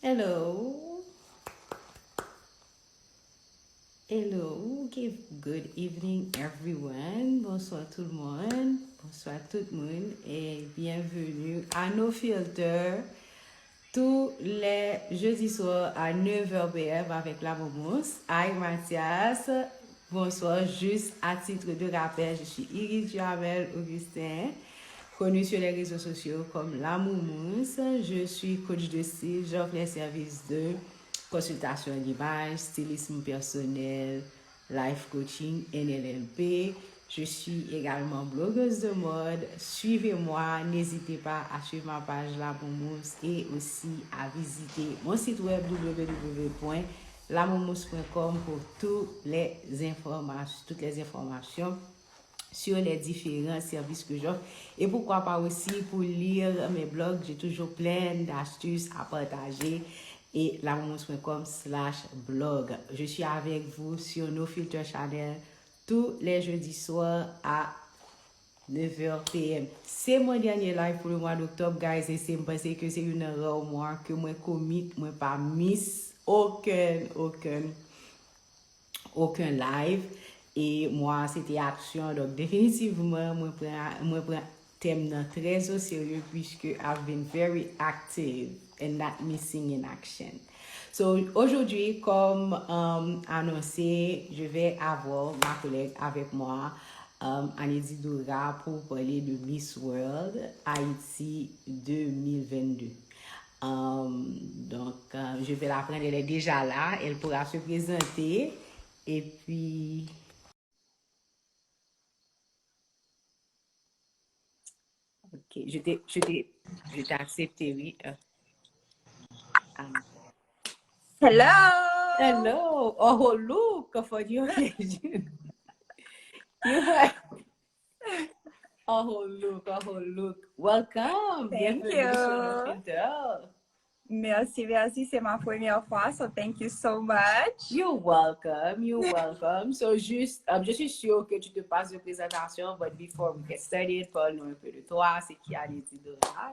Hello. Hello. Good evening, everyone. Bonsoir tout le monde. Bonsoir tout le monde et bienvenue à nos filters tous les jeudis soirs à 9h PM avec la Momos. Hi Mathias. Bonsoir. Juste à titre de rappel, je suis Iris Jamel Augustin, connue sur les réseaux sociaux comme la Momos. Je suis coach de style. J'offre les services de consultation d'image, stylisme personnel, life coaching, NLP. Je suis également blogueuse de mode. Suivez-moi, n'hésitez pas à suivre ma page La Momos et aussi à visiter mon site web www.lamomos.com pour toutes les informations sur les différents services que j'offre et pourquoi pas aussi pour lire mes blogs. J'ai toujours plein d'astuces à partager et lamomos.com/blog. Je suis avec vous sur No Filter Channel tous les jeudis soirs à 9h PM. C'est mon dernier live pour le mois d'octobre, guys, et c'est parce que c'est une erreur moi que moi commit, moi pas miss aucun live. Et moi, c'était action. Donc, définitivement, moi, prends thème très au sérieux puisque I've been very active and not missing in action. So, aujourd'hui, comme annoncé, je vais avoir ma collègue avec moi, Anédi Doura, pour parler de Miss World Haïti 2022. Je vais la prendre, elle est déjà là, elle pourra se présenter. Et puis, ok, je t'ai accepté, oui. Hello. Hello. Oh, look for your legend. Oh, look. Welcome. Thank Bienvenue sur you. le filter. Merci. C'est ma première fois, so thank you so much. You're welcome. So, juste, je suis sûre que tu te passes de présentation, but before we get started, parle-nous un peu de toi, c'est qui Anédi Doura.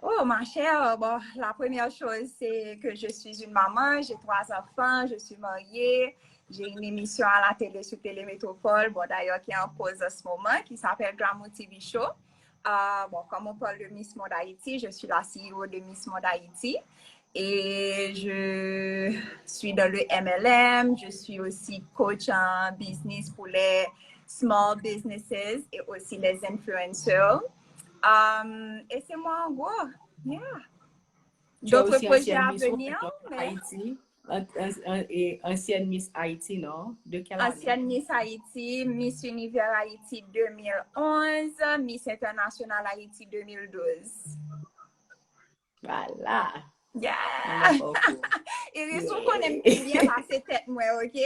Oh, ma chère, bon, la première chose, c'est que je suis une maman, j'ai 3 enfants, je suis mariée, j'ai une émission à la télé sur Télémétropole, bon, d'ailleurs, qui est en pause en ce moment, qui s'appelle Glamour TV Show. Bon, comme on parle de Miss Monde Haïti, je suis la CEO de Miss Monde Haïti et je suis dans le MLM, je suis aussi coach en business pour les small businesses et aussi les influencers. Et c'est moi en gros. Yeah. D'autres projets à venir. Haïti, et ancienne Miss Haïti, non? De quelle année? Ancienne Miss Haïti, Miss Univers Haïti 2011, Miss International Haïti 2012. Voilà. Yeah. Ils sont qu'on aime bien passer tête moi, ok?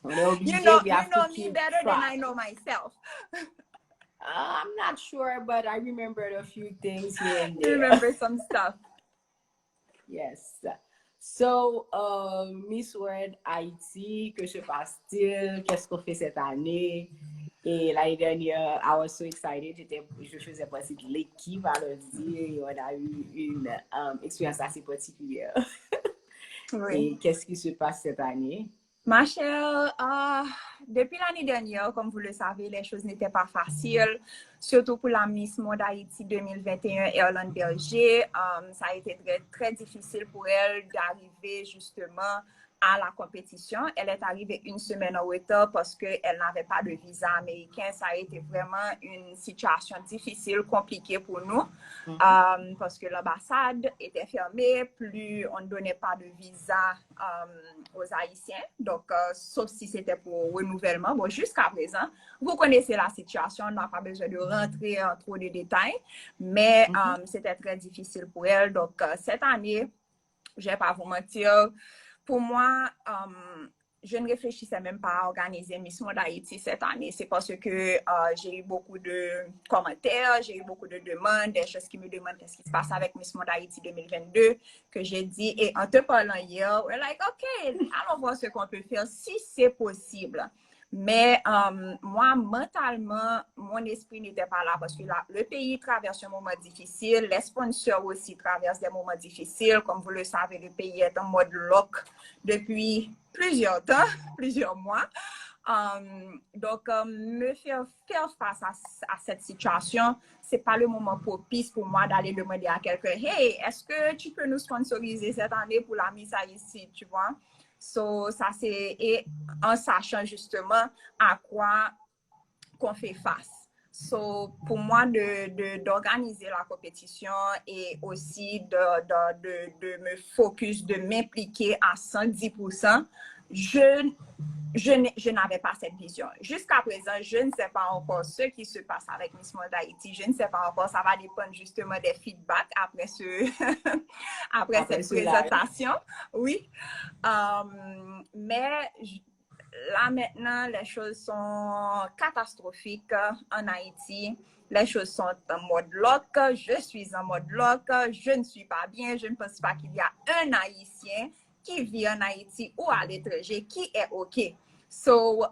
You know me better than I know myself. I'm not sure, but I remembered a few things here and there. You remember some stuff. Yes. So, Miss World Haïti, que se passe-t-il? Qu'est-ce qu'on fait cette année? Et l'année dernière, I was so excited. Je faisais partie de l'équipe à le dire et on a eu une expérience assez particulière. Oui. Et qu'est-ce qui se passe cette année? Ma chère, depuis l'année dernière, comme vous le savez, les choses n'étaient pas faciles, surtout pour la Miss Monde Haïti 2021, Erland Berger. Ça a été très, très difficile pour elle d'arriver justement à la compétition. Elle est arrivée une semaine en retard parce qu'elle n'avait pas de visa américain. Ça a été vraiment une situation difficile, compliquée pour nous, parce que l'ambassade était fermée, plus on ne donnait pas de visa aux Haïtiens, donc sauf si c'était pour renouvellement. Bon, jusqu'à présent, vous connaissez la situation, on n'a pas besoin de rentrer en trop de détails, mais c'était très difficile pour elle. Donc, cette année, je ne vais pas vous mentir, pour moi, je ne réfléchissais même pas à organiser Miss Monde Haïti cette année. C'est parce que j'ai eu beaucoup de commentaires, j'ai eu beaucoup de demandes, des choses qui me demandent qu'est-ce qui se passe avec Miss Monde Haïti 2022, que j'ai dit, et en te parlant hier, we're like, OK, allons voir ce qu'on peut faire si c'est possible. Mais moi, mentalement, mon esprit n'était pas là parce que le pays traverse un moment difficile, les sponsors aussi traversent des moments difficiles. Comme vous le savez, le pays est en mode lock depuis plusieurs temps, plusieurs mois. Donc, me faire face à cette situation, c'est pas le moment propice pour moi d'aller demander à quelqu'un, hey, est-ce que tu peux nous sponsoriser cette année pour la Miss Haïti, tu vois? So, ça c'est en sachant justement à quoi qu'on fait face. So, pour moi, d'organiser la compétition et aussi de me focus, de m'impliquer à 110%, je n'avais pas cette vision. Jusqu'à présent, je ne sais pas encore ce qui se passe avec Miss Monde Haïti. Je ne sais pas encore. Ça va dépendre justement des feedbacks après après cette présentation. Oui. Mais là maintenant, les choses sont catastrophiques en Haïti. Les choses sont en mode lock. Je suis en mode lock. Je ne suis pas bien. Je ne pense pas qu'il y a un Haïtien qui vit en Haïti ou à l'étranger qui est OK. So,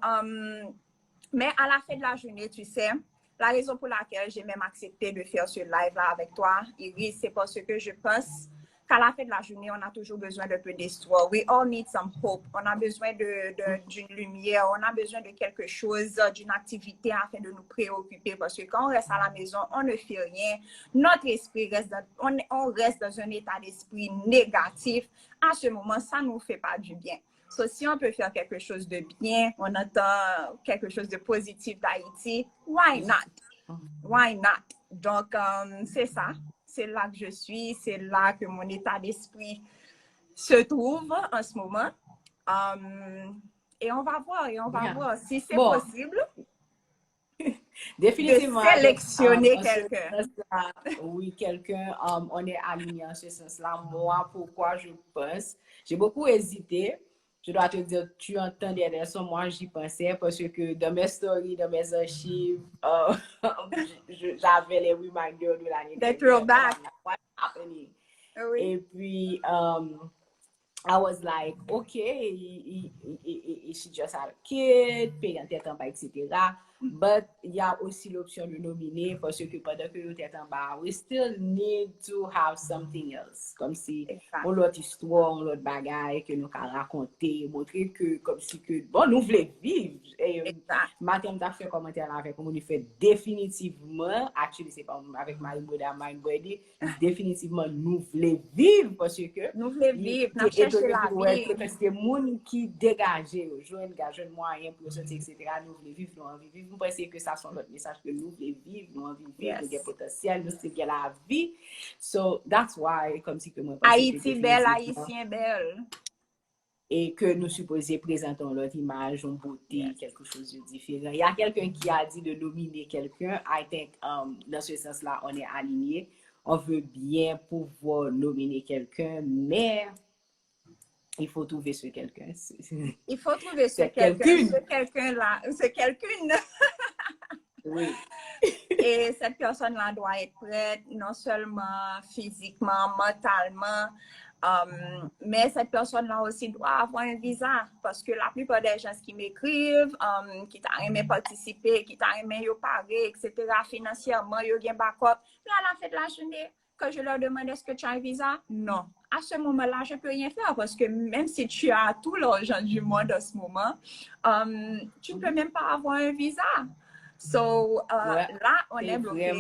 mais à la fin de la journée, tu sais, la raison pour laquelle j'ai même accepté de faire ce live-là avec toi, Iris, c'est parce que je pense qu'à la fin de la journée, on a toujours besoin d'un peu d'espoir. We all need some hope. On a besoin d'une lumière, on a besoin de quelque chose, d'une activité afin de nous préoccuper. Parce que quand on reste à la maison, on ne fait rien. Notre esprit reste on reste dans un état d'esprit négatif. À ce moment, ça ne nous fait pas du bien. So, si on peut faire quelque chose de bien, on entend quelque chose de positif d'Haïti, why not? Why not? Donc, c'est ça. C'est là que je suis. C'est là que mon état d'esprit se trouve en ce moment. Et on va voir si c'est possible. Définitivement, de sélectionner quelqu'un. Oui, quelqu'un, on est aligné en ce sens-là. Moi, pourquoi je pense? J'ai beaucoup hésité. Je dois te dire, tu entends des leçons, moi j'y pensais parce que dans mes stories, dans mes archives, j'avais les reminders de l'année dernière. Throwback. What's happening? Oui. Et puis, I was like, okay, she just had a kid, paye en tête en bas, etc. But il y a aussi l'option de nominer parce que pendant que nous tête en bas, we still need to have something else. Comme si on l'autre histoire, on l'autre bagaille que nous avons raconter, montrer que comme si que, bon, nous voulons vivre. Et Mathieu m'a fait commentaire avec moi, il fait définitivement, actually c'est pas avec Marie-Boda, Mind-Body, définitivement nous voulons vivre parce que nous voulons vivre, nous cherchons la vie. Parce que les gens qui dégagent, jeune moyen pour sortir, etc., nous voulons vivre, nous envie vivre. Nous pensons que ça sont notre message que nous voulons vivre, nous envie vivre, nous avons potentiel, nous avons la vie. So that's why, comme si que moi, Haïti belle, Haïtien belle. Et que nous supposons présenter notre image, une beauté, quelque chose de différent. Il y a quelqu'un qui a dit de nominer quelqu'un. I think, dans ce sens-là, on est aligné. On veut bien pouvoir nominer quelqu'un, mais il faut trouver ce quelqu'un. Il faut trouver ce quelqu'un. Ce quelqu'un-là, ce quelqu'une. Oui. Et cette personne-là doit être prête, non seulement physiquement, mentalement, mais cette personne-là aussi doit avoir un visa. Parce que la plupart des gens qui m'écrivent, qui t'a aimé participer, qui t'a aimé parler, etc., financièrement, ils ont un backup. Mais à la fin de la journée, quand je leur demande est-ce que tu as un visa, non. À ce moment-là, je ne peux rien faire parce que même si tu as tout l'argent du monde en ce moment, tu ne peux même pas avoir un visa. So, là, on est bloqué.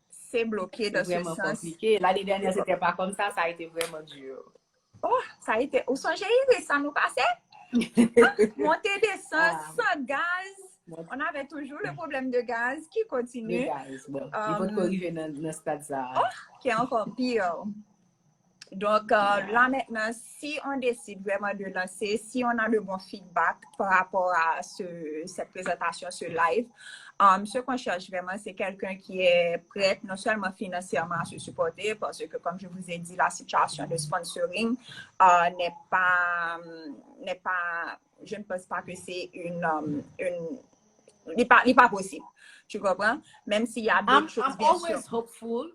C'est bloqué dans ce sens. C'est vraiment compliqué. L'année dernière, c'était pas comme ça a été vraiment dur. Oh, ça a été... Où sont Iris, ça nous passait? Monter, descendre, sans gaz. On avait toujours le problème de gaz qui continue. Le gaz, bon. Il faut corriger dans ce stade-là. Oh, qui est encore pire. Donc, là maintenant, si on décide vraiment de lancer, si on a le bon feedback par rapport à cette présentation, ce live, ce qu'on cherche vraiment, c'est quelqu'un qui est prêt non seulement financièrement à se supporter, parce que, comme je vous ai dit, la situation de sponsoring n'est pas, je ne pense pas que c'est il n'est pas possible. Tu comprends? Même s'il y a d'autres choses, bien sûr.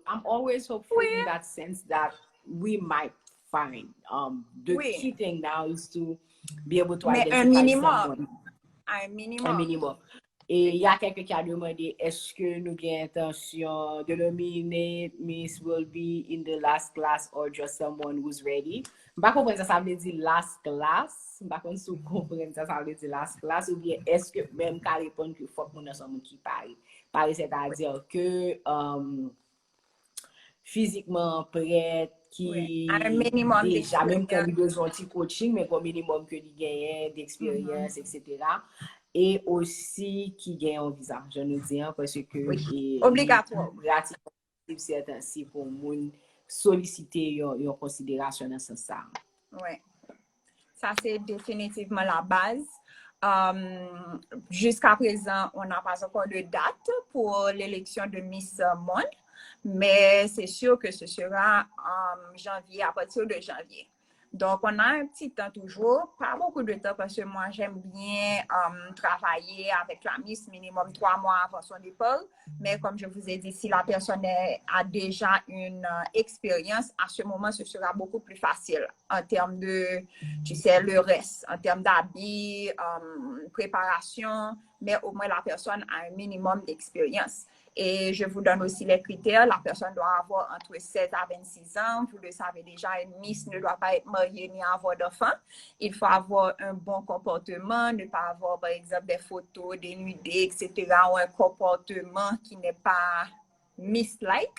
I'm always hopeful in that sense that we might find. The key thing now is to be able to identify someone. à un Un minimum. minimum. Et il y a quelqu'un qui a demandé, est-ce que nous avons intention de nominer Miss will be in the last class or just someone who's ready? Je ne comprends pas ça veut dire last class. Je ne comprends pas si vous comprenez ça veut dire last class ou bien est-ce que même qu'à répondre qu'il faut que nous sommes qui parle. Pareil, c'est-à-dire que physiquement prête, Oui, à un qui minimum déjà, même quand d'expérience. il besoin de coaching, mais au minimum que il gagne d'expérience, etc. Et aussi qui gagne un visa, je nous dis, hein, parce que Oui, obligatoire. pratique certains si pour moun solliciter une considération dans ce sens. Oui, ça c'est définitivement la base. Jusqu'à présent, on n'a pas encore de date pour l'élection de Miss Monde, mais c'est sûr que ce sera en janvier, à partir de janvier. Donc, on a un petit temps toujours, pas beaucoup de temps parce que moi, j'aime bien travailler avec la Miss minimum 3 mois avant son départ. Mais comme je vous ai dit, si la personne a déjà une expérience, à ce moment, ce sera beaucoup plus facile en termes de, tu sais, le reste, en termes d'habits, préparation, mais au moins la personne a un minimum d'expérience. Et je vous donne aussi les critères. La personne doit avoir entre 16 à 26 ans. Vous le savez déjà, une Miss ne doit pas être mariée ni avoir d'enfants. Il faut avoir un bon comportement, ne pas avoir, par exemple, des photos dénudées, etc. ou un comportement qui n'est pas Miss-like.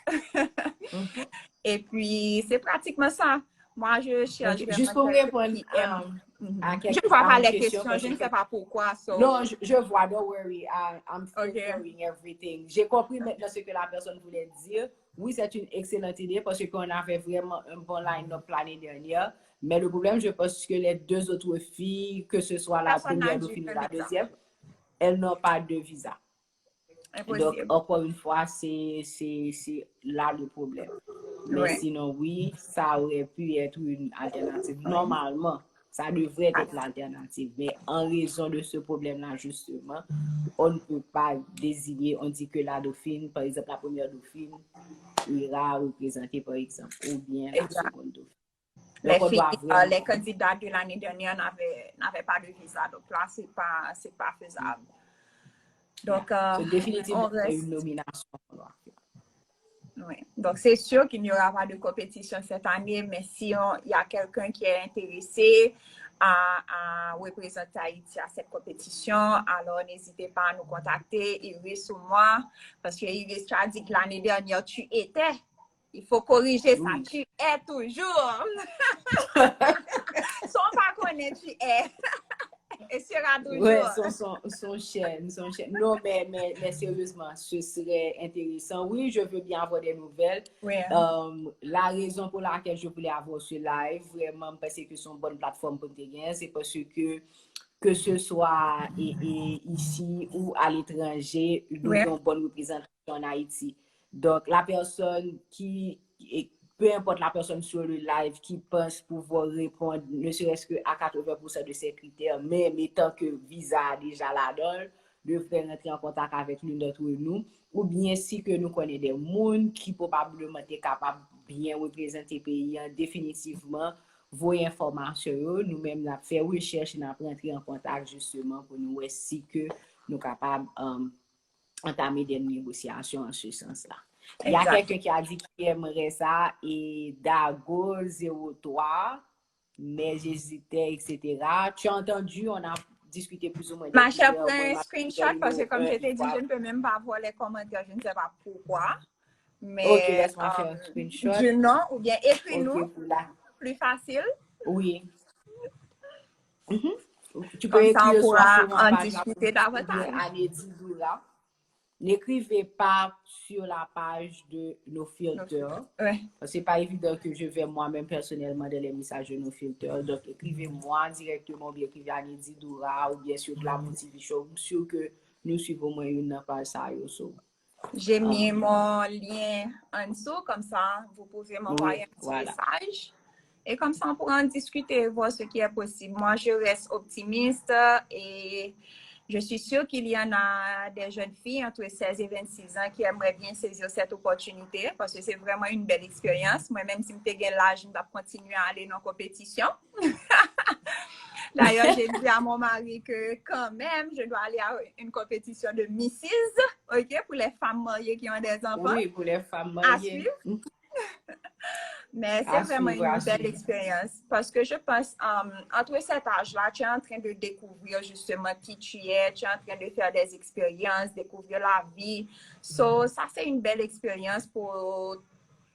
Et puis, c'est pratiquement ça. Moi, je cherche vraiment Juste pour répondre qui aime. à Je ne vois pas les questions, questions, je ne sais pas pourquoi. So. Non, je vois, don't worry, I'm filtering Okay. everything. J'ai compris maintenant ce que la personne voulait dire. Oui, c'est une excellente idée parce qu'on avait vraiment un bon line-up l'année dernière. Mais le problème, je pense que les deux autres filles, que ce soit la première dauphine ou la deuxième, elles n'ont pas de visa. Impossible. Donc, encore une fois, c'est là le problème. Mais Ouais. sinon, oui, ça aurait pu être une alternative. Normalement, ça devrait être l'alternative. Mais en raison de ce problème-là, justement, on ne peut pas désigner, on dit que la dauphine, par exemple, la première dauphine, ira représenter, par exemple, ou bien la seconde dauphine. Les Donc, filles, vraiment... les candidats de l'année dernière n'avaient pas de visa. Donc là, c'est pas faisable. Donc, So, définitivement, on reste... une nomination. Oui. Donc, c'est sûr qu'il n'y aura pas de compétition cette année, mais si il y a quelqu'un qui est intéressé à représenter Haïti à cette compétition, alors n'hésitez pas à nous contacter, Iris ou moi, parce que Iris, tu as dit que l'année dernière, tu étais. Il faut corriger ça. Oui. Tu es toujours. Son pas connaître, tu es. Et sera toujours. Oui, son chaîne. Non, mais sérieusement, ce serait intéressant. Oui, je veux bien avoir des nouvelles. Oui. La raison pour laquelle je voulais avoir ce live, vraiment, parce que c'est une bonne plateforme pour te gagner, c'est parce que ce soit ici ou à l'étranger, nous avons une bonne représentation en Haïti. Donc, la personne peu importe la personne sur le live qui pense pouvoir répondre, ne serait-ce qu'à 80% de ces critères, même étant que visa déjà la donne, devrait rentrer en contact avec l'une d'entre nous, ou bien si que nous connaissons des gens qui probablement sont capables de bien représenter le pays, définitivement, vos informations, nous-mêmes, nous avons fait recherche, nous avons rentré en contact justement pour nous voir si que nous sommes capables d'entamer des négociations en ce sens-là. Il y a quelqu'un qui a dit qu'il aimerait ça et Dago 03, mais j'hésitais, etc. Tu as entendu, on a discuté plus ou moins. Ma chère, prends un screenshot parce que comme je t'ai dit, je ne peux même pas voir les commentaires, je ne sais pas pourquoi. Mais, ok, laisse-moi faire un screenshot. Du nom, ou bien écris-nous, plus facile. Oui. Tu peux comme écrire ça, on pourra en page discuter davantage. N'écrivez pas sur la page de nos filters. C'est pas évident que je vais moi-même personnellement dans les messages de nos filters. Donc, écrivez-moi directement, bien écrivez à Nedi Doura ou bien sur la TV Show. Je suis sûr que nous suivons moins une page ça. J'ai mis mon lien en dessous, comme ça, vous pouvez m'envoyer un petit message. Et comme ça, on pourra en discuter, voir ce qui est possible. Moi, je reste optimiste et je suis sûre qu'il y en a des jeunes filles entre 16 et 26 ans qui aimeraient bien saisir cette opportunité parce que c'est vraiment une belle expérience. Moi, même si je suis l'âge, je vais continuer à aller dans la compétition. D'ailleurs, j'ai dit à mon mari que quand même, je dois aller à une compétition de Mrs. OK, pour les femmes mariées qui ont des enfants. Oui, pour les femmes À mariées. suivre. Mais c'est À vraiment suivre, à une belle suivre. expérience parce que je pense, entre cet âge-là, tu es en train de découvrir justement qui tu es en train de faire des expériences, découvrir la vie. So, ça, c'est une belle expérience pour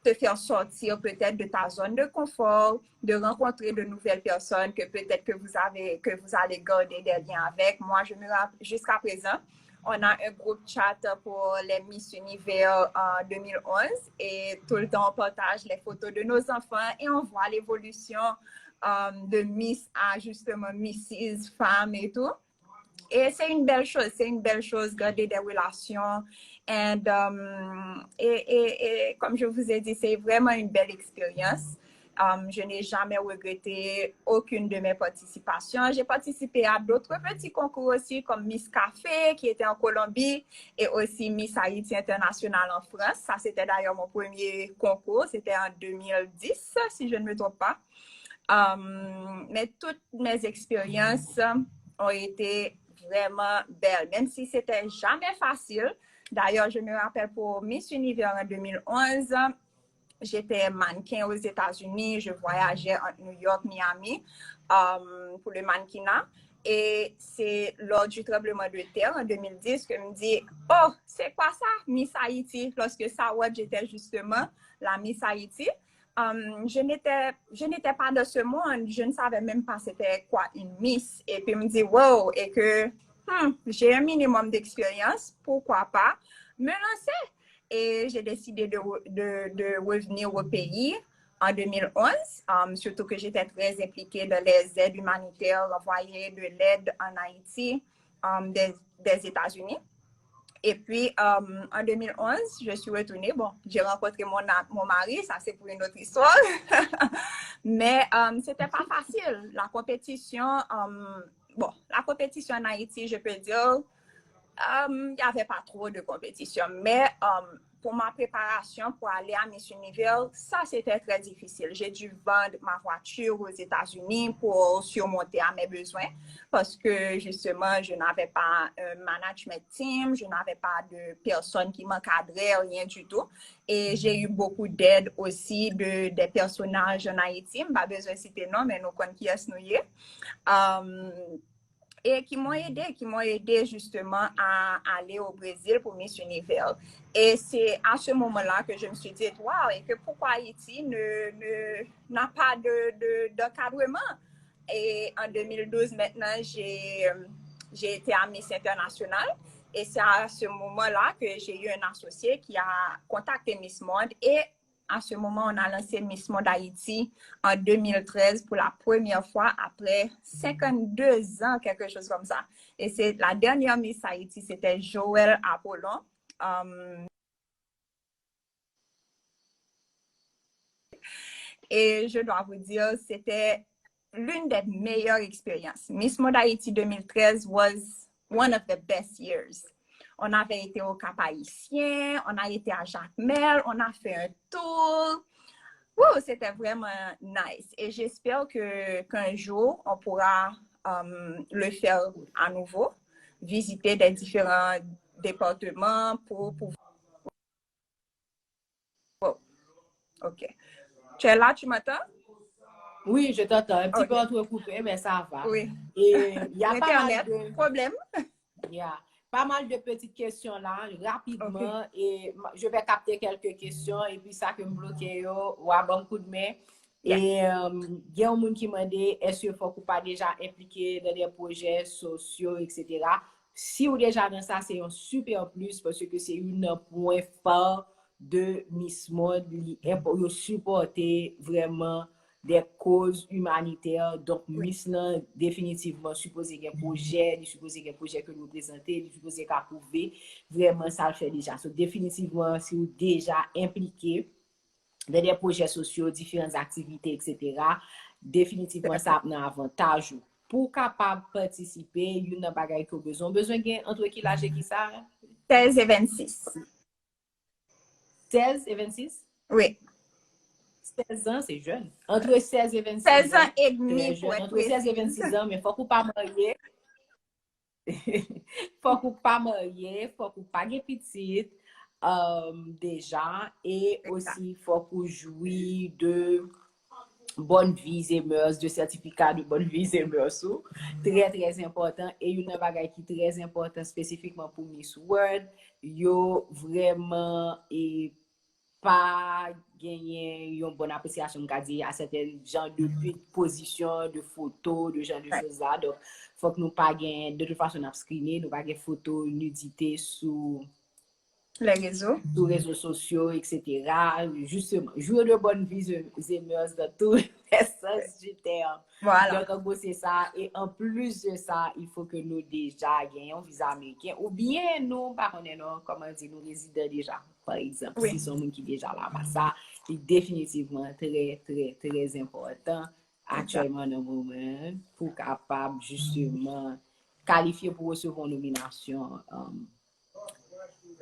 te faire sortir peut-être de ta zone de confort, de rencontrer de nouvelles personnes que peut-être que vous allez garder des liens avec. Moi, je me rappelle, jusqu'à présent, on a un groupe chat pour les Miss Univers en 2011 et tout le temps on partage les photos de nos enfants et on voit l'évolution de Miss à justement Mrs. Femme et tout. Et c'est une belle chose, garder des relations. Et comme je vous ai dit, c'est vraiment une belle expérience. Je n'ai jamais regretté aucune de mes participations. J'ai participé à d'autres petits concours aussi, comme Miss Café, qui était en Colombie, et aussi Miss Haïti International en France. Ça, c'était d'ailleurs mon premier concours. C'était en 2010, si je ne me trompe pas. Mais toutes mes expériences ont été vraiment belles, même si c'était jamais facile. D'ailleurs, je me rappelle pour Miss Univers en 2011, j'étais mannequin aux États-Unis, je voyageais entre New York, Miami pour le mannequinat. Et c'est lors du tremblement de terre en 2010 que je me dis, oh, c'est quoi ça, Miss Haïti? Lorsque Sawad, j'étais justement la Miss Haïti. Je n'étais pas dans ce monde, je ne savais même pas c'était quoi une Miss. Et puis, je me dis, wow, et que j'ai un minimum d'expérience, pourquoi pas me lancer? Et j'ai décidé de revenir au pays en 2011, surtout que j'étais très impliquée dans les aides humanitaires, envoyer de l'aide en Haïti des États-Unis. Et puis, en 2011, je suis retournée. Bon, j'ai rencontré mon mari, ça c'est pour une autre histoire. Mais c'était pas facile. La compétition en Haïti, je peux dire, il n'y avait pas trop de compétition. Mais pour ma préparation pour aller à Miss Univers, ça c'était très difficile. J'ai dû vendre ma voiture aux États-Unis pour surmonter à mes besoins parce que justement, je n'avais pas un management team, je n'avais pas de personnes qui m'encadraient, rien du tout. Et j'ai eu beaucoup d'aide aussi des personnages en Haïti. Je n'ai pas besoin de citer non, mais nous connaissons qui est nous. Et qui m'ont aidé justement à aller au Brésil pour Miss Univers. Et c'est à ce moment-là que je me suis dit, waouh, et que pourquoi Haïti n'a pas d'encadrement? Et en 2012, maintenant, j'ai été à Miss International. Et c'est à ce moment-là que j'ai eu un associé qui a contacté Miss Monde. Et à ce moment, on a lancé Miss Monde Haïti en 2013 pour la première fois après 52 ans, quelque chose comme ça. Et c'est la dernière Miss Haïti, c'était Joël Apollon. Et je dois vous dire, c'était l'une des meilleures expériences. Miss Monde Haïti 2013 was one of the best years. On avait été au Cap-Haïtien, on a été à Jacmel, on a fait un tour. Wow, c'était vraiment nice. Et j'espère qu'un jour, on pourra le faire à nouveau, visiter des différents départements pour pouvoir... Oh, OK. Tu es là, tu m'entends? Oui, je t'entends. Un petit peu OK. entrecoupé, mais ça va. Oui. Et il y a pas mal Internet, de... problème. Yeah. Pas mal de petites questions là, rapidement, Okay. et je vais capter quelques questions, et puis ça que me bloque, ou à bon coup de main. Yeah. Et il y a un monde qui m'a dit, est-ce qu'il faut qu'on pas déjà impliqué dans des projets sociaux, etc. Si vous déjà dans ça, c'est un super plus, parce que c'est un point fort de Miss Monde, pour supporter vraiment des causes humanitaires. Donc, Miss là, définitivement, supposé qu'il y a un projet, supposé qu'il y a un projet que nous présentons, supposé qu'à prouver, vraiment, ça le fait déjà. So, définitivement, si vous déjà impliqué dans des projets sociaux, différentes activités, etc., définitivement, ça a un avantage. Pour capable participer, il y a un bagage que besoin. Besoin entre qui l'âge et qui ça? 16 et 26. 16 et 26? Oui. 16 ans, c'est jeune. Entre 16 et 26 16 ans ans, et très demi pour jeune. être Entre 16 et précise. 26 ans, mais faut qu'on pas marier. Faut qu'on pas marier, faut qu'on pas gen petite déjà, et Exact. aussi faut qu'on jouit de bonne vie et mœurs, de certificat de bonne vie et mœurs. Très, très important. Et une bagay qui est très important spécifiquement pour Miss World, yo vraiment et pas gagner une bonne appréciation à certains genres de position, de photos, de genre de Ouais. choses là. Donc, faut que nous pas gagner, de toute façon, nous screener, nous pas gagner photos, nudité sur Les réseaux. réseaux sociaux, etc. Justement, jouer de bonnes vies et mœurs dans tous les sens du terme. Voilà. Donc, en gros, c'est ça. Et en plus de ça, il faut que nous déjà gagnions un visa américain. Ou bien nous, par contre, non, comment dire, nous résidons déjà. Par exemple, Oui. si sont gens qui déjà là, ça est définitivement très, très, très important actuellement dans le moment pour capable justement qualifier pour recevoir une nomination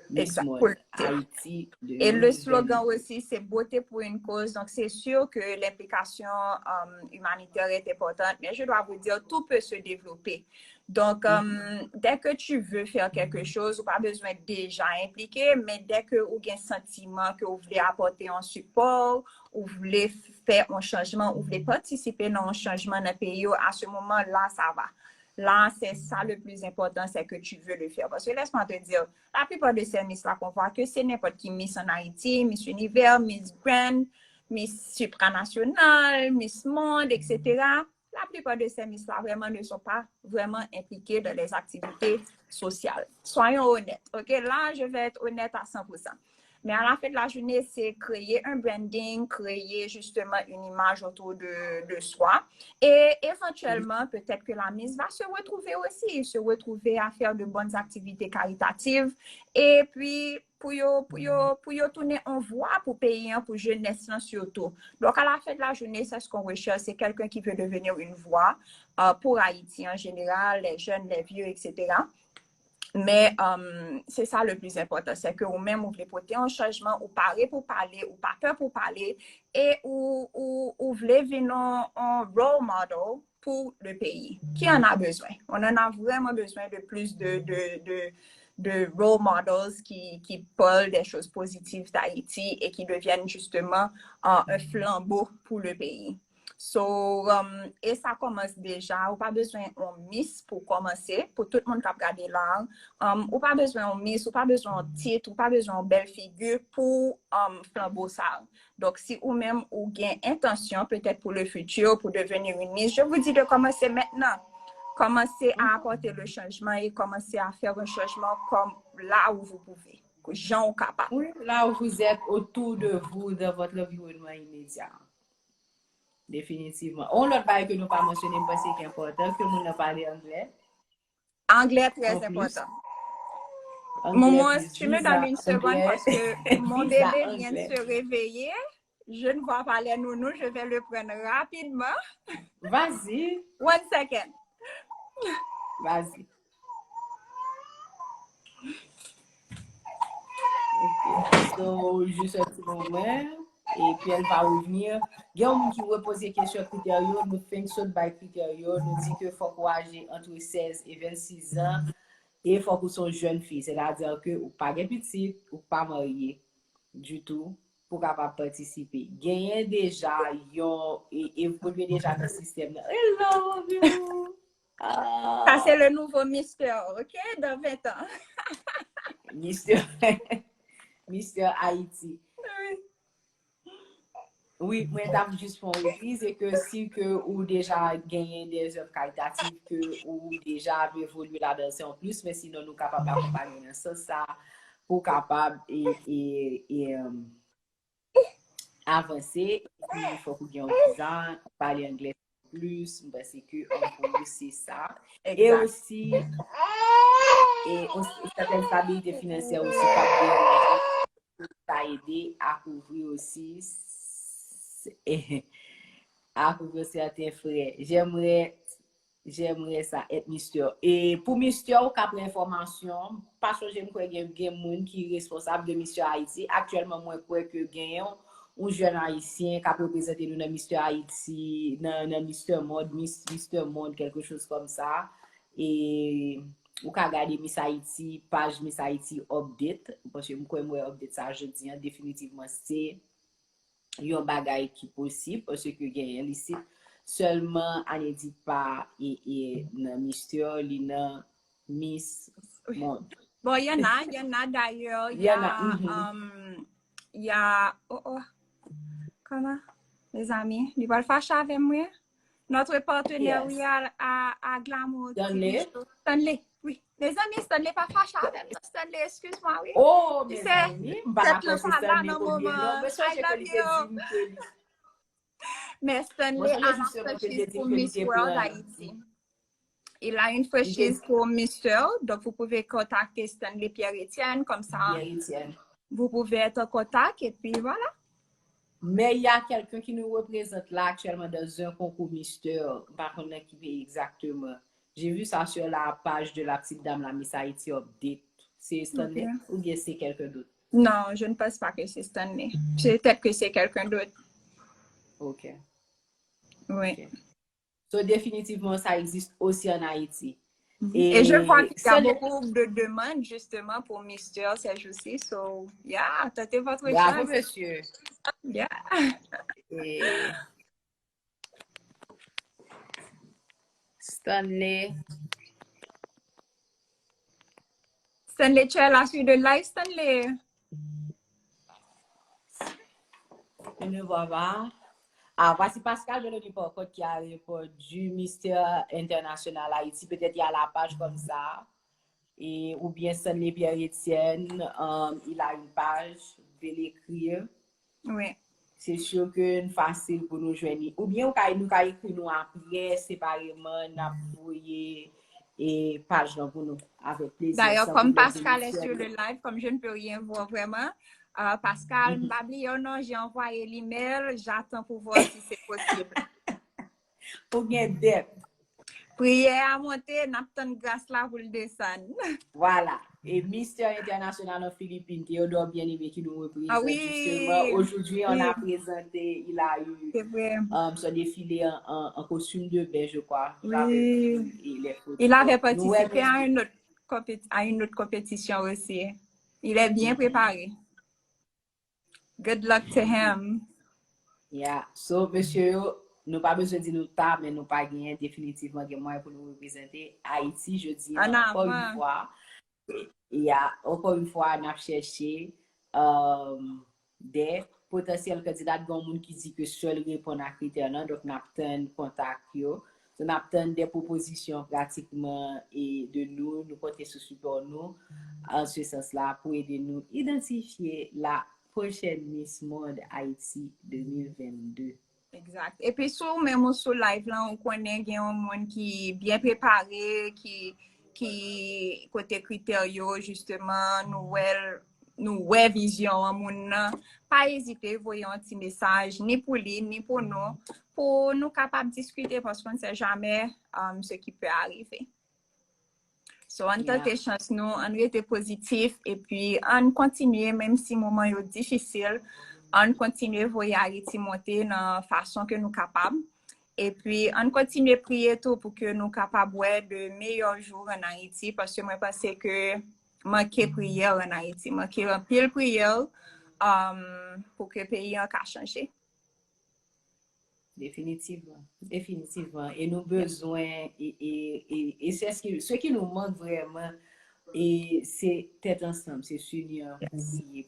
Miss Exact. Monde Haïti Et le slogan 2022. aussi, c'est beauté pour une cause. Donc, c'est sûr que l'implication humanitaire est importante, mais je dois vous dire, tout peut se développer. Donc, dès que tu veux faire quelque chose, ou pas besoin de déjà impliquer, mais dès que vous avez un sentiment que vous voulez apporter un support, ou vous voulez faire un changement, ou vous voulez participer dans un changement dans le pays, à ce moment-là, ça va. Là, c'est ça le plus important, c'est que tu veux le faire. Parce que laisse-moi te dire, la plupart de ces Miss-là qu'on voit, que c'est n'importe qui Miss en Haïti, Miss Univers, Miss Grand, Miss Supranational, Miss Monde, etc. La plupart de ces Miss-là vraiment ne sont pas vraiment impliquées dans les activités sociales. Soyons honnêtes, ok? Là, je vais être honnête à 100%. Mais à la fin de la journée, c'est créer un branding, créer justement une image autour de soi. Et éventuellement, peut-être que la Miss va se retrouver aussi, se retrouver à faire de bonnes activités caritatives. Et puis, pour yo tourner en voie pour payer, pour jeunesse surtout. Donc, à la fin de la journée, c'est ce qu'on recherche, c'est quelqu'un qui veut devenir une voix pour Haïti en général, les jeunes, les vieux, etc. Mais c'est ça le plus important, c'est que vous-même, vous voulez porter un changement, ou parler pour parler, ou pas peur pour parler, et vous voulez venir un role model pour le pays. Qui en a besoin? On en a vraiment besoin de plus de role models qui parlent des choses positives d'Haïti et qui deviennent justement un flambeau pour le pays. So, et ça commence déjà, ou pas besoin d'un Miss pour commencer, pour tout le monde qui a regardé là. Ou pas besoin d'un Miss, ou pas besoin d'un titre, ou pas besoin d'une belle figure pour flambeau ça. Donc, si ou même ou gain intention, peut-être pour le futur, pour devenir une Miss, je vous dis de commencer maintenant. Commencez à apporter le changement et commencer à faire un changement comme là où vous pouvez, que gens sont capables. Oui, là où vous êtes autour de vous, dans votre environnement immédiat. Définitivement. On l'autre bail que nous pas mentionné, parce que c'est important, que nous n'a parlé anglais. Anglais très important. Maman, si tu me donnes une seconde parce que mon bébé vient de se réveiller, je ne vois pas les nounous, je vais le prendre rapidement. Vas-y. 1 second. Vas-y. Ok. So, juste un petit moment. Et puis elle va revenir. Il y a un monde qui va poser des questions critères, nous faisons sur le critères, nous dit qu'il faut qu'on âge entre 16 et 26 ans et il faut qu'on soit jeune fille, c'est-à-dire que ou pas petite ou pas marié du tout pour capable participer. Gagner déjà et évoluer déjà dans le système. I love you. Ça c'est le nouveau Mister, ok, dans 20 ans. Mister Haïti. Oui, moi, t'as juste pour dire, c'est que si que ou déjà gagné des œuvres caritatives, que ou déjà évolué là-dedans, c'est en plus, mais sinon nous capables d'accompagner dans ça pour capable et avancer. Il faut qu'on ait un visa, parler anglais plus, parce que on c'est ça. Exact. Et aussi, certaines stabilité financière aussi, ça aider à couvrir aussi à couvrir certains frais. J'aimerais ça être Mister. Et pour Mister, au cap l'information, parce que j'aime qu'il y a des gens qui sont responsables de Mister Haïti. Actuellement, moi, je crois que gagnons un jeune haïtien qui a représenté nous dans Mister Haïti, dans Mister Monde, Mister Monde, quelque chose comme ça. Et ou ka gade Miss Haïti, page Miss Haïti update, parce que moi update ça jeudi, définitivement c'est yon bagay qui possible, parce que gen ici seulement on ne dit pas et dans Mister, li nan Miss Monde. Bon, il y en a d'ailleurs, il y a, comment, les amis, ils veulent fâcher avec moi. Notre partenaire, oui, à Glamour. Stanley, oui. Les amis, Stanley pas fâché avec moi. Stanley, excuse-moi, oui. Oh, mes amis, peut-être le parlant dans moment. Mais Stanley a une franchise pour Miss World Haïti. Il a une franchise pour Miss World, donc vous pouvez contacter Stanley Pierre-Étienne, comme ça. Vous pouvez être en contact, et puis voilà. Mais il y a quelqu'un qui nous représente là actuellement dans un concours Mister, par contre, qui fait exactement. J'ai vu ça sur la page de la petite dame, la Miss Haïti Update. C'est Stanley ou bien c'est quelqu'un d'autre? Non, je ne pense pas que c'est Stanley. Peut-être que c'est quelqu'un d'autre. Ok. Oui. Okay. So, définitivement, ça existe aussi en Haïti. Et je vois qu'il y a beaucoup de demandes justement pour Mister ces jours-ci. So, yeah, tentez votre chance. Bravo, monsieur. Yeah. Stanley. Stanley, tu es là sur le live, Stanley? Je ne vois pas. Ah, voici Pascal Mélanie Porcott qui a répondu Mister International Haïti. Peut-être il y a la page comme ça. Et, ou bien Stanley Pierre-Étienne, il a une page, vous pouvez l'écrire. Oui. C'est sûr que c'est facile pour nous joindre. Ou bien, nous avons écrit nous après, séparément, nous avons et page pour nous, avec plaisir. D'ailleurs, comme Pascal est sur le live, comme je ne peux rien voir vraiment, Pascal, non, j'ai envoyé l'email, j'attends pour voir si c'est possible. Pour bien d'être. Prière à monter, n'attend grâce là pour le descendre. Voilà. Et Mister International en Philippines, Théodore bien-aimé qui nous représente. Ah oui. Justement, aujourd'hui, on a présenté, il a eu son défilé en costume de bain, je crois. Oui. Il avait participé à une autre compétition aussi. Il est bien préparé. Good luck to him. Yeah. So, monsieur, nous pas besoin de nous taper, mais nous pas gagner définitivement que moi pour nous représenter Haïti, je dis encore une fois. Il y a encore une fois, on a cherché des potentiels candidats qui disent que seul répondent à critères, donc on a contact. On a des propositions pratiquement et de nous compter sur support nous en ce sens-là pour aider nous identifier la prochaine Miss Monde Haïti 2022. Exact. Et puis, même sur live, là, on connaît un monde qui est bien préparé, qui côté critères, justement, nous vision en monde. Pas hésiter, voyons un petit message, ni pour lui, ni pour nous capables de discuter parce qu'on ne sait jamais ce qui peut arriver. So, on tente chance, nous, on reste positif et puis on continue, même si le moment est difficile, on continue à voir Haïti monter dans la façon que nous sommes capables. Et puis, on continue à prier tout pour que nous soyons capables de meilleurs jours en Haïti parce que moi, je pense que manquer prière en Haïti, manquer un pile prière pour que le pays ait changé. Définitivement, définitivement. Et nos besoins, et c'est ce qui nous manque vraiment, et c'est tête ensemble, c'est s'unir,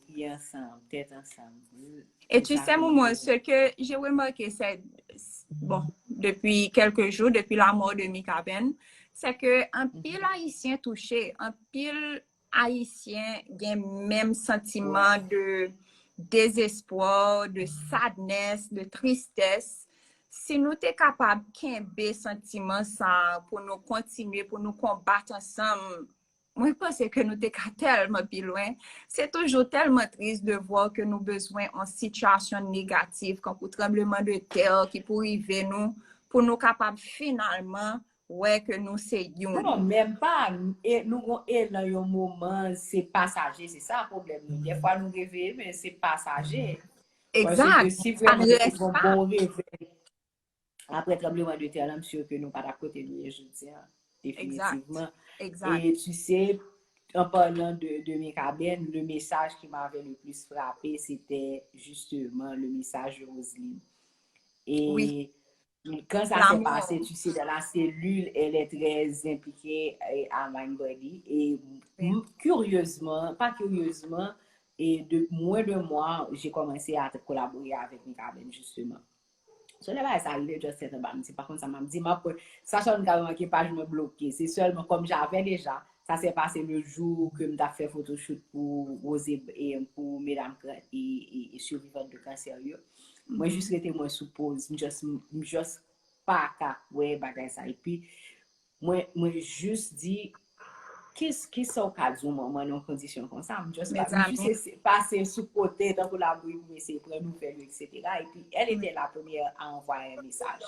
prier ensemble, tête ensemble. Et tu sais, moi, ce que j'ai remarqué, c'est, bon, depuis quelques jours, depuis la mort de Mika Ben, c'est qu'un pile haïtien touché, un pile haïtien a le même sentiment de désespoir, de sadness, de tristesse. Si nous sommes capables de faire sentiment ça pour nous continuer, pour nous combattre ensemble, moi, je pense que nous sommes tellement plus loin. C'est toujours tellement triste de voir que nous avons besoin en situation négative, comme pour tremblement de terre qui peut arriver nous, pour nous capables finalement, ouais, que nous soyons. Non, même pas. Et nous, dans un moment, c'est passager, c'est ça le problème. Des fois, nous rêvons, mais c'est passager. Parce que Exact. si Ça vraiment ne nous reste avons pas. bon réveil après tremblement de terre, là, sûr que nous pas à côté de lui, je dis, hein, Exact. définitivement. Exact. Et tu sais, en parlant de Mekaben, le message qui m'avait le plus frappé, c'était justement le message de Roselyne. Oui. Et quand ça s'est L'amour. passé, tu sais, dans la cellule, elle est très impliquée à Mindbody. Et Oui. curieusement, pas curieusement, et de moins de mois, j'ai commencé à collaborer avec Mekaben, justement. So, le ba, ça arrive juste cette bande. Par contre, ça m'a dit, sachant que je page me bloqué, c'est seulement comme j'avais déjà, ça s'est passé le jour que je fait photoshoot pour Rosé et pour Mesdames et survivantes de cancer. Moi, juste été moins sous pause, juste pas qu'à ouais, bagay ça. Et puis, moi, juste dit, qu'est-ce qui sont cas du moment dans condition comme ça? Mes amis. Juste passer sous côté dans la bouille pour essayer de prendre nouvelles, etc. Et puis, elle était la première à envoyer un message.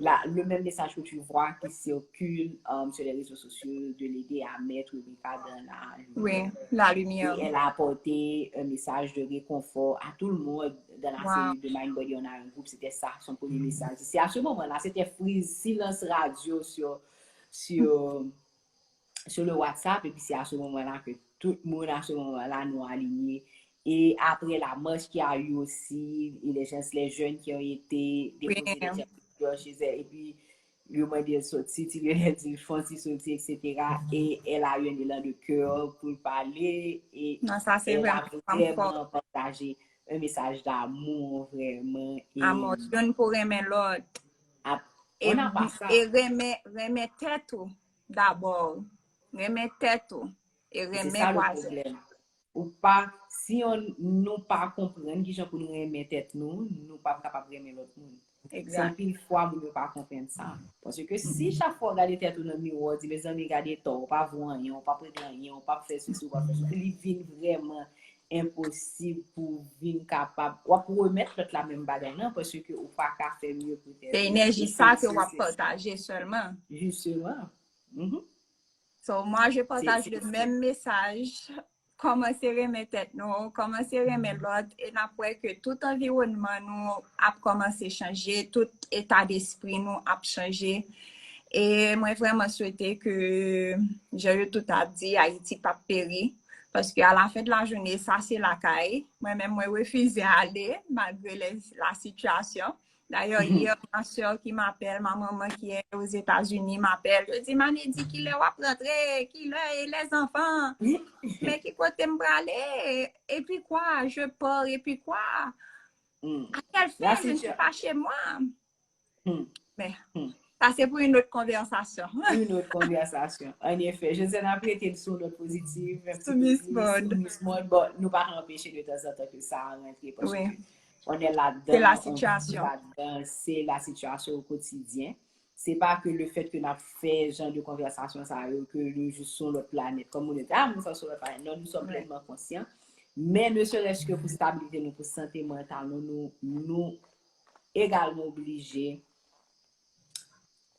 Là, le même message que tu vois qui circule sur les réseaux sociaux, de l'aider à mettre Rebecca dans la lumière. Oui, la lumière. Et elle a apporté un message de réconfort à tout le monde dans la cellule de Mindbody. On a un groupe, c'était ça, son premier message. C'est à ce moment-là, c'était freeze, silence radio sur le WhatsApp, et puis c'est à ce moment-là que tout le monde à ce moment-là nous a alignés. Et après la marche qu'il y a eu aussi, et les jeunes qui ont été déposés des gens chez elle, et puis le modèle sorti, il dit Fonsi sorti, etc. Et elle a eu un élan de cœur pour parler, et non, ça, c'est elle a vraiment fort. partagé un message d'amour, vraiment. Et amour, donne pour aimer l'autre. on n'a pas ça. Et remet tête d'abord. Remet tête et C'est remet ça le voisin. problème. Ou pas, si on nous pas comprendre qui j'en pour nous remettre tête nous pas capable de remettre l'autre monde. Sans Exact. pile fois, nous ne pas comprendre ça. Parce que si chaque fois regarder tête dans le miroir, dit mes amis regardez toi, pas voir rien, pas prendre rien, pas faire ceci, pas faire ça, il vient vraiment impossible pour venir capable ou pour remettre la même bagarre non parce que ou pas qu'à faire mieux peut-être. C'est énergie ça que on va partager seulement. Justement. So, moi, je partage le même message. Commencer à remettre tête nous, commencer à remettre l'autre, et après que tout environnement nous a commencé à changer, tout état d'esprit nous a changé. Et moi, vraiment souhaité que j'ai eu tout à dire, Haïti pas péri, parce qu'à la fin de la journée, ça c'est la caille. Moi-même, moi, refusé à aller, malgré la situation. D'ailleurs, hier, ma soeur qui m'appelle, ma maman qui est aux États-Unis m'appelle. Je dis, Mané dit qu'il est rentré, qu'il est les enfants. Mais qui côté me aller? Et puis quoi? Je pars, et puis quoi? À quelle fin? Je ne suis pas chez moi. Mais ça, c'est pour une autre conversation. Une autre conversation. En effet, je sais pas prêter sur notre positive. Sous Miss Mode. Bon, nous pas empêcher de temps en temps que ça rentre parce que on est là-dedans. C'est la situation. C'est la situation au quotidien. C'est pas que le fait que nous avons fait ce genre de conversation, ça que nous juste sur notre planète. Comme on est nous sommes sur notre planète. Non, nous sommes pleinement conscients. Mais ne serait-ce que pour stabiliser notre santé mentale, nous également obligés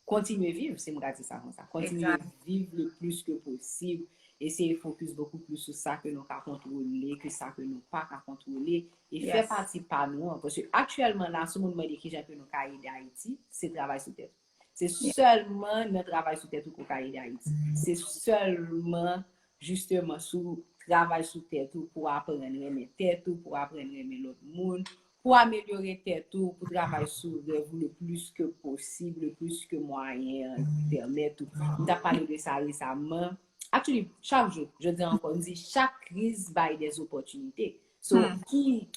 continuer à vivre, c'est moi qui dis ça comme ça. Continuer à vivre le plus que possible. Essayer de focus beaucoup plus sur ça que nous avons contrôlé, que ça que nous pas contrôler. Et faire partie par nous. Parce que actuellement, là, ce monde dit que j'ai que nous avons aider Haïti, c'est travail sur tête. C'est seulement notre travail sur tête qu'on a aider Haïti. C'est seulement, justement, sur travail sur tête pour apprendre à aimer tête, pour apprendre à aimer l'autre monde, pour améliorer tête, pour travailler sur vous le plus que possible, le plus que moyen, Internet. On a parlé de ça récemment. Actually, chaque jour, je dis encore, on dit chaque crise baille des opportunités. So,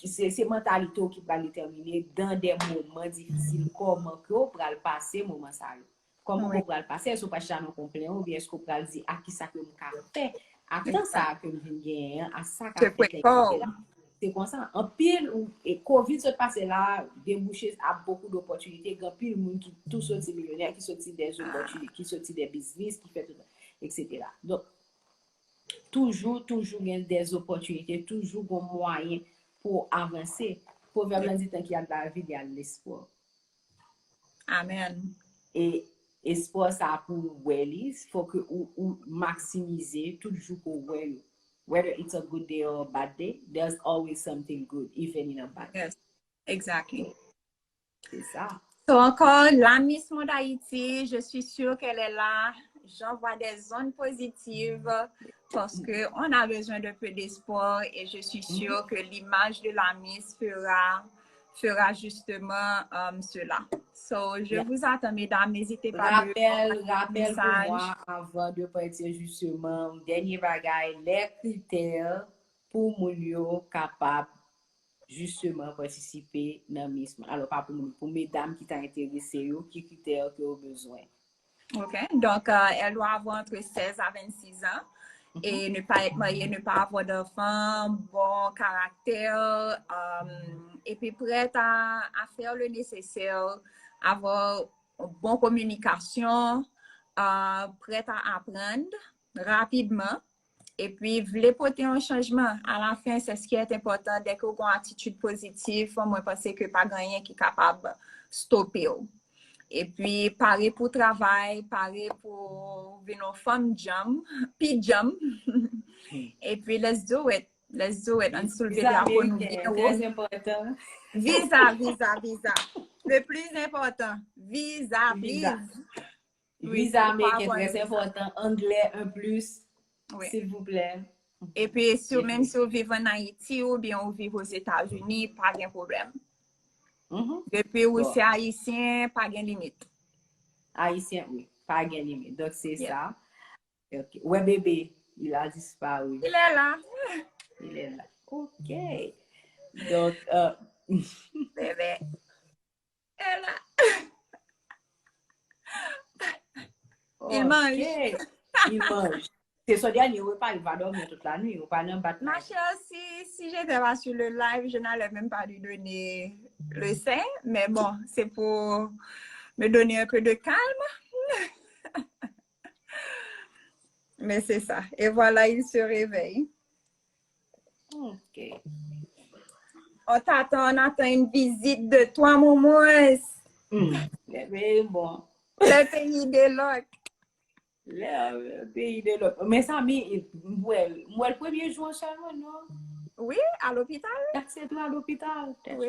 c'est mentalité qui va déterminer dans des moments difficiles comment que on va le passer moment ça. Comment on va le passer, est-ce qu'on va jamais comprendre ou bien est-ce qu'on va dire à qui ça que on fait, à quand ça que je viens à ça que c'est comme ça. En pile et Covid se passe là, débouché à beaucoup d'opportunités, grand pile monde qui tout sorti millionnaire, qui sorti des opportunités, qui sorti des business, qui fait tout ça, etc. Donc toujours il y a des opportunités, toujours bon moyen pour avancer. Proverbe dit qu'il y a de la vie, il y a de l'espoir. Amen. Et espoir ça pour il faut que ou maximiser toujours pour whether it's a good day or a bad day, there's always something good, even in a bad day. Exactly. C'est ça. So, encore, la Miss Monde Haïti, je suis sûre qu'elle est là. J'envoie des ondes positives parce qu'on a besoin de peu d'espoir et je suis sûre que l'image de la Miss fera justement cela. So, je vous attends, mesdames. N'hésitez pas Rappel de pour moi, avant de partir justement, dernier bagay, les critères pour moun yo capable justement participer dans Miss. Alors, pas pour mesdames qui t'ont intéressé, qui critères que vous avez besoin. OK. Donc, elle doit avoir entre 16 à 26 ans et ne pas être mariée, ne pas avoir d'enfants, bon caractère, et puis prête à faire le nécessaire, avoir une bonne communication, prête à apprendre rapidement. Et puis, voulez porter un changement. À la fin, c'est ce qui est important. Dès qu'on a une attitude positive, moi, je pense que pas rien qui est capable de stopper. Et puis, pareil pour travail, pareil pour venir femme jam, puis jam. Et puis, let's do it. Let's do it. On soulève Visa drapeau nous américain, très important. Visa. Le plus important, visa, please. Visa américain, très important. Anglais, un plus, Oui. s'il vous plaît. Et puis, même si vous vivez en Haïti ou bien vous vivez aux États-Unis, pas de problème. Depuis où c'est haïtien, pas de limite. Haïtien, oui, pas de limite. Donc, c'est ça. Okay. Ouais, bébé, il a disparu. Il est là. Il est là. OK. Donc, Bébé. Elle est là. Il mange. Il mange. C'est son dernier repas, il va dormir toute la nuit. Pas Ma chère, si j'étais pas sur le live, je n'allais même pas lui donner le sein. Mais bon, c'est pour me donner un peu de calme. Mais c'est ça. Et voilà, il se réveille. OK. On attend une visite de toi, Momo. Mais bon. Le pays de l'autre. Le pays de l'autre. Mais ça, moi, le premier jour seulement, non? Oui, à l'hôpital. C'est toi à l'hôpital. Oui.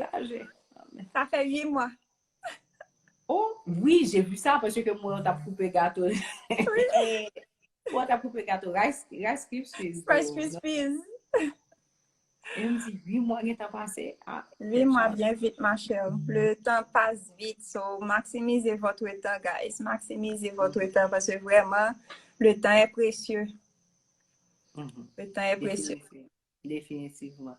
Ça fait 8 mois. Oh, oui, j'ai vu ça parce que moi, on t'a coupé gâteau. Oui. Moi, on t'a coupé gâteau. Rice Krispies. Rice Krispies. Et je me dis, 8 mois qui t'ont passé. 8 mois bien vite, ma chère. Le temps passe vite. So, maximisez votre temps, guys. Maximisez votre temps parce que vraiment, le temps est précieux. Le temps est précieux. Définitivement.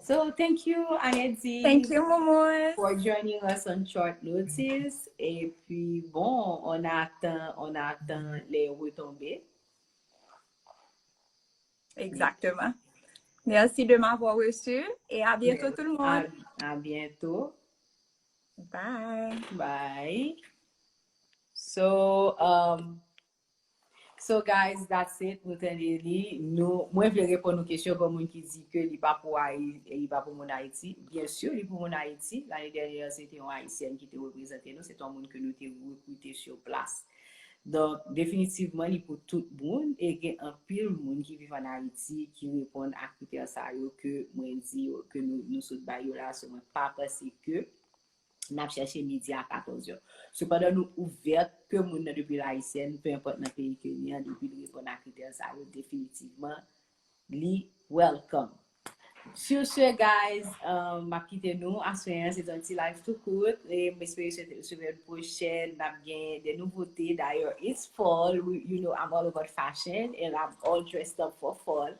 So, thank you, Anedzi. Thank you, Momo. For joining us on short notice. Et puis, bon, on attend les retombées. Exactement. Merci de m'avoir reçu et à bientôt tout le monde. À bientôt. Bye. Bye. So guys, that's it. Moi, je vais répondre aux questions comme moun qui dit que il pas pour mon Haïti. Bien sûr, il pour mon Haïti. L'année dernière, c'était un Haïtien qui était représenté nous. C'est un monde que nous avons recruté sur place. Donc, définitivement, il pour tout le monde et il y a un pile de monde qui vit en Haïti qui répond à critères ça que moi dis que nous sommes là, c'est pas parce que nous cherché midi à 14h. Cependant, nous ouverts que moun depuis l'haïtienne, peu importe dans le pays que nous sommes, depuis le répondre à critères ça définitivement, li welcome. Sur ce, guys, m'a quitté nous. À ce moment, c'est un petit live tout court. Et j'espère que la semaine prochaine, nous avons des nouveautés. D'ailleurs, it's fall. You know, I'm all about fashion and I'm all dressed up for fall.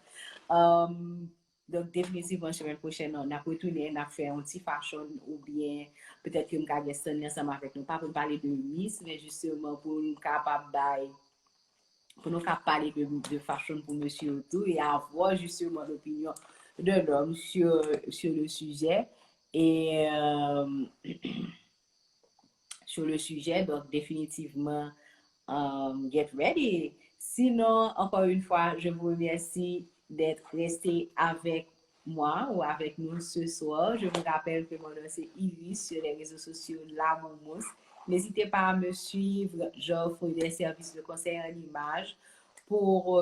Donc, définitivement, la semaine prochaine, on a retourné, on a fait un petit fashion ou bien peut-être que nous avons gagné ensemble avec nous. Pas pour parler de Miss, mais justement pour nous capable pour nous parler de fashion pour monsieur tout et avoir justement l'opinion de l'homme sur le sujet et sur le sujet, donc définitivement get ready. Sinon, encore une fois, je vous remercie d'être resté avec moi ou avec nous ce soir. Je vous rappelle que mon nom c'est Iris sur les réseaux sociaux La Momos. N'hésitez pas à me suivre, j'offre des services de conseil en images pour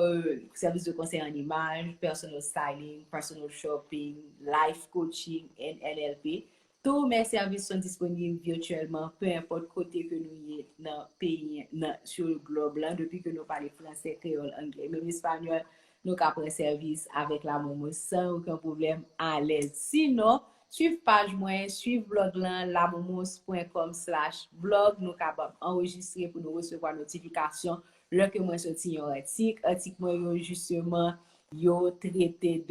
services de conseil en images, personal styling, personal shopping, life coaching et NLP. tous mes services sont disponibles virtuellement, peu importe côté que nous y dans pays, sur le globe là, depuis que nous parlons français, créole, anglais, même espagnol, nous avons un service avec la Momo sans aucun problème à l'aise. Sinon, suivez page moi, suivez blog là, lamomos.com/blog, nous capables enregistrer pour nous recevoir notification lorsque moi sorti un article moi justement yo traité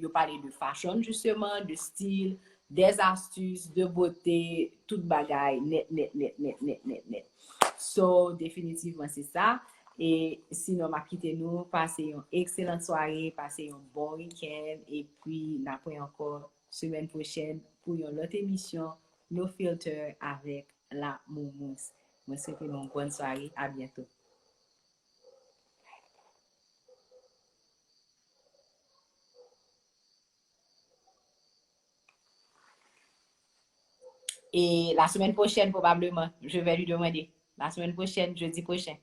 yo parlé de fashion justement, de style, des astuces, de beauté, tout bagaille, net. So, définitivement, c'est ça. Et sinon, ma quitté nous, passez une excellente soirée, passez un bon week-end, et puis, n'après encore, semaine prochaine, pour une autre émission, No Filter avec la Moumous. Moi, c'est une bonne soirée. À bientôt. Et la semaine prochaine, probablement, je vais lui demander. La semaine prochaine, jeudi prochain.